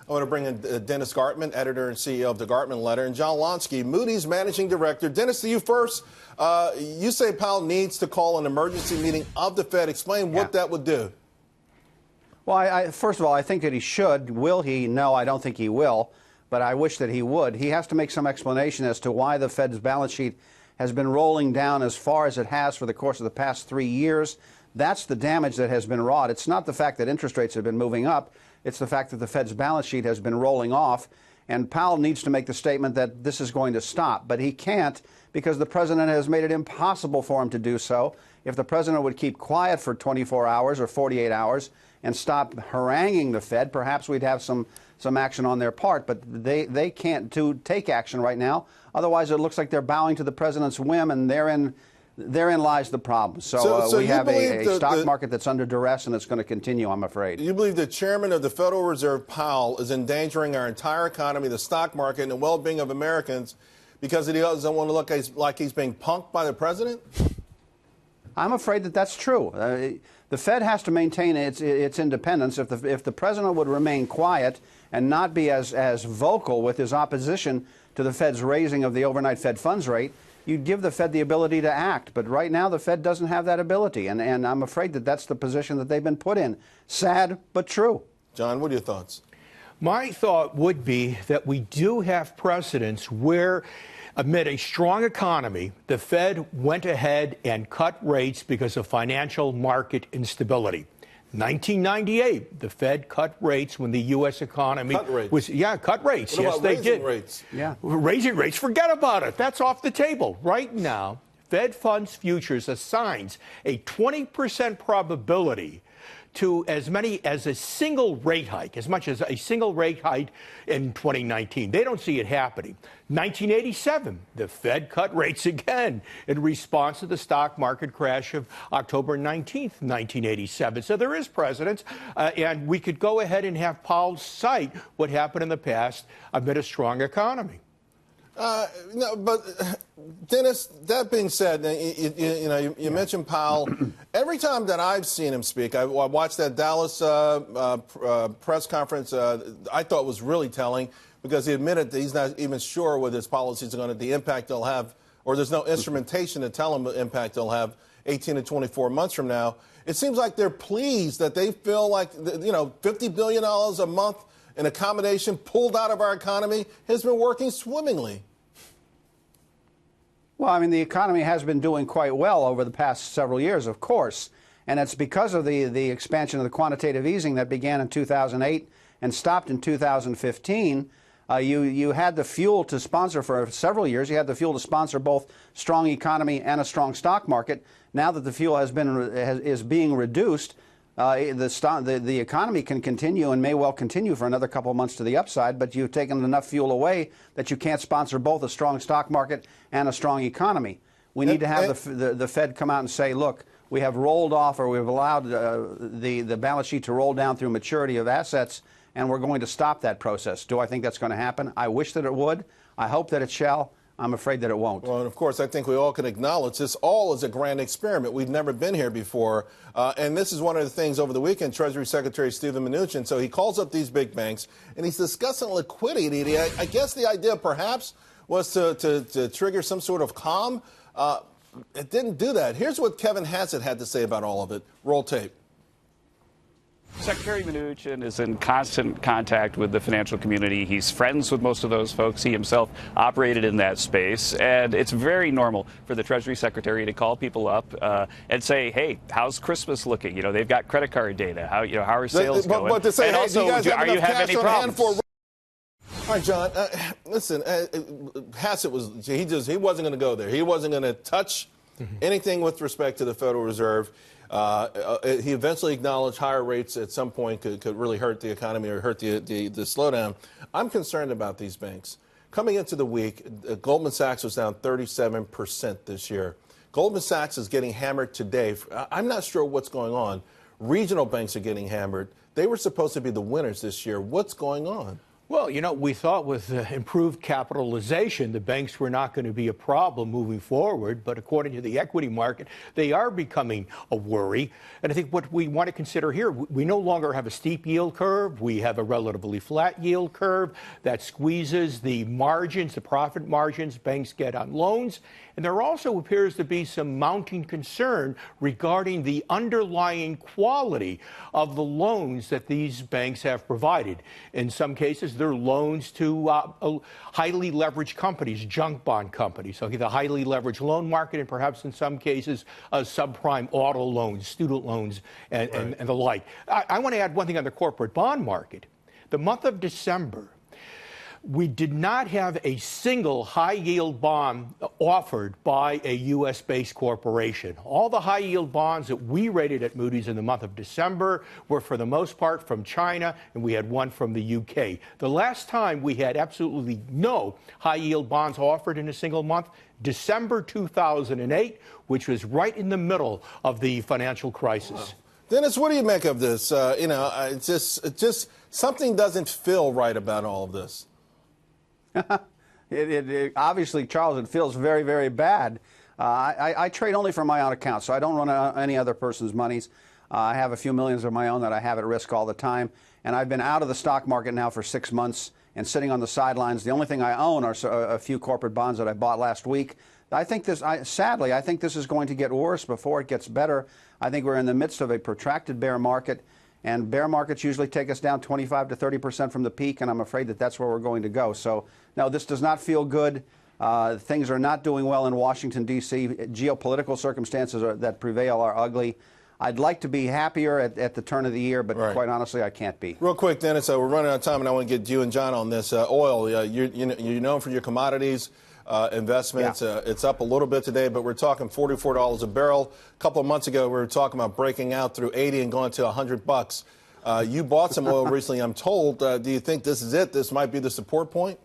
I want to bring in Dennis Gartman, editor and CEO of the Gartman Letter, and John Lonski, Moody's managing director. Dennis, to you first. You say Powell needs to call an emergency meeting of the Fed. Explain what that would do. Well, first of all, I think that he should. Will he? No, I don't think he will. But I wish that he would. He has to make some explanation as to why the Fed's balance sheet has been rolling down as far as it has for the course of the past 3 years. That's the damage that has been wrought. It's not the fact that interest rates have been moving up. It's the fact that the Fed's balance sheet has been rolling off. And Powell needs to make the statement that this is going to stop. But he can't because the president has made it impossible for him to do so. If the president would keep quiet for 24 hours or 48 hours and stop haranguing the Fed, perhaps we'd have some action on their part. But they can't take action right now. Otherwise, it looks like they're bowing to the president's whim, and therein lies the problem. So we have a stock market that's under duress, and it's going to continue, I'm afraid. You believe the chairman of the Federal Reserve, Powell, is endangering our entire economy, the stock market, and the well-being of Americans because he doesn't want to look like he's being punked by the president? I'm afraid that that's true. The Fed has to maintain its independence. If the president would remain quiet and not be as vocal with his opposition to the Fed's raising of the overnight Fed funds rate, you'd give the Fed the ability to act. But right now, the Fed doesn't have that ability, and I'm afraid that that's the position that they've been put in. Sad, but true. John, what are your thoughts? My thought would be that we do have precedents where, amid a strong economy, the Fed went ahead and cut rates because of financial market instability. 1998, the Fed cut rates when the U.S. economy cut rates. Cut rates. What about they raising did. Rates? Yeah, raising rates. Forget about it. That's off the table right now. Fed funds futures assigns a 20% probability to as many as a single rate hike, as much as a single rate hike in 2019. They don't see it happening. 1987, the Fed cut rates again in response to the stock market crash of October 19th, 1987. So there is precedent, and we could go ahead and have Powell cite what happened in the past amid a strong economy. No, but Dennis, that being said, you mentioned Powell. Every time that I've seen him speak, I watched that Dallas press conference. I thought was really telling because he admitted that he's not even sure what his policies are going to, the impact they'll have, or there's no instrumentation to tell him the impact they'll have 18 to 24 months from now. It seems like they're pleased that they feel like, $50 billion a month in accommodation pulled out of our economy has been working swimmingly. Well, I mean, the economy has been doing quite well over the past several years, of course, and it's because of the expansion of the quantitative easing that began in 2008 and stopped in 2015. You had the fuel to sponsor for several years. You had the fuel to sponsor both strong economy and a strong stock market. Now that the fuel is being reduced, the economy can continue and may well continue for another couple of months to the upside, but you've taken enough fuel away that you can't sponsor both a strong stock market and a strong economy. We need to have the Fed come out and say, look, we have rolled off, or we've allowed the balance sheet to roll down through maturity of assets, and we're going to stop that process. Do I think that's going to happen? I wish that it would. I hope that it shall. I'm afraid that it won't. Well, and of course, I think we all can acknowledge this all is a grand experiment. We've never been here before. And this is one of the things over the weekend, Treasury Secretary Steven Mnuchin. So he calls up these big banks and he's discussing liquidity. I guess the idea perhaps was to trigger some sort of calm. It didn't do that. Here's what Kevin Hassett had to say about all of it. Roll tape. Secretary Mnuchin is in constant contact with the financial community. He's friends with most of those folks. He himself operated in that space. And it's very normal for the Treasury Secretary to call people up and say, hey, how's Christmas looking? They've got credit card data. How are sales going? But to say, and hey, also, do you guys have enough cash any on problems? hand for... All right, John, listen, Hassett he wasn't going to go there. He wasn't going to touch anything with respect to the Federal Reserve. He eventually acknowledged higher rates at some point could really hurt the economy or hurt the slowdown. I'm concerned about these banks. Coming into the week, Goldman Sachs was down 37% this year. Goldman Sachs is getting hammered today. I'm not sure what's going on. Regional banks are getting hammered. They were supposed to be the winners this year. What's going on? Well, you know, we thought with improved capitalization, the banks were not going to be a problem moving forward. But according to the equity market, they are becoming a worry. And I think what we want to consider here, we no longer have a steep yield curve. We have a relatively flat yield curve that squeezes the margins, the profit margins banks get on loans. And there also appears to be some mounting concern regarding the underlying quality of the loans that these banks have provided. In some cases, they're loans to highly leveraged companies, junk bond companies, okay, the highly leveraged loan market, and perhaps in some cases, subprime auto loans, student loans, and the like. I want to add one thing on the corporate bond market. The month of December, we did not have a single high-yield bond offered by a U.S.-based corporation. All the high-yield bonds that we rated at Moody's in the month of December were, for the most part, from China, and we had one from the U.K. The last time we had absolutely no high-yield bonds offered in a single month, December 2008, which was right in the middle of the financial crisis. Wow. Dennis, what do you make of this? It's just something doesn't feel right about all of this. Obviously, Charles, it feels very, very bad. I trade only for my own account, so I don't run any other person's monies. I have a few millions of my own that I have at risk all the time, and I've been out of the stock market now for 6 months and sitting on the sidelines. The only thing I own are a few corporate bonds that I bought last week. I think sadly, I think this is going to get worse before it gets better. I think we're in the midst of a protracted bear market. And bear markets usually take us down 25 to 30% from the peak, and I'm afraid that that's where we're going to go. So, no, this does not feel good. Things are not doing well in Washington, D.C. Geopolitical circumstances that prevail are ugly. I'd like to be happier at the turn of the year, but quite honestly, I can't be. Real quick, Dennis, we're running out of time, and I want to get you and John on this. Oil, you're known for your commodities. Investments. Yeah. It's up a little bit today, but we're talking $44 a barrel. A couple of months ago, we were talking about breaking out through 80 and going to $100. You bought some oil recently, I'm told. Do you think this is it? This might be the support point?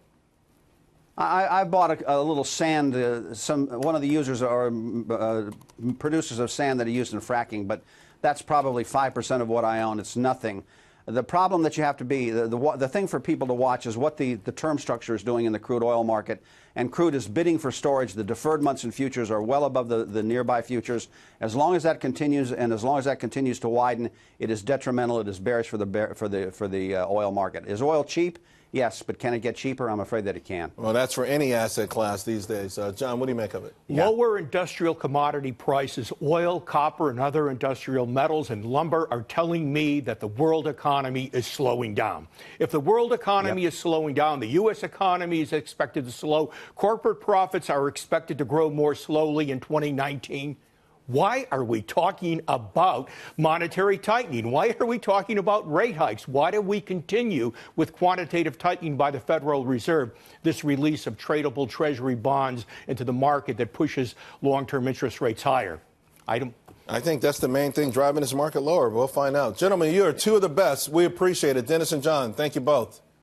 I bought a little sand. One of the users or producers of sand that he used in fracking, but that's probably 5% of what I own. It's nothing. The problem that you have to be, the thing for people to watch is what the term structure is doing in the crude oil market. And crude is bidding for storage. The deferred months in futures are well above the nearby futures. As long as that continues, and as long as that continues to widen, it is detrimental. It is bearish for the oil market. Is oil cheap? Yes, but can it get cheaper? I'm afraid that it can. Well, that's for any asset class these days. John, what do you make of it? Yeah. Lower industrial commodity prices, oil, copper, and other industrial metals and lumber are telling me that the world economy is slowing down. If the world economy is slowing down, the U.S. economy is expected to slow. Corporate profits are expected to grow more slowly in 2019. Why are we talking about monetary tightening? Why are we talking about rate hikes? Why do we continue with quantitative tightening by the Federal Reserve, this release of tradable Treasury bonds into the market that pushes long-term interest rates higher? I think that's the main thing driving this market lower. We'll find out. Gentlemen, you are two of the best. We appreciate it. Dennis and John, thank you both.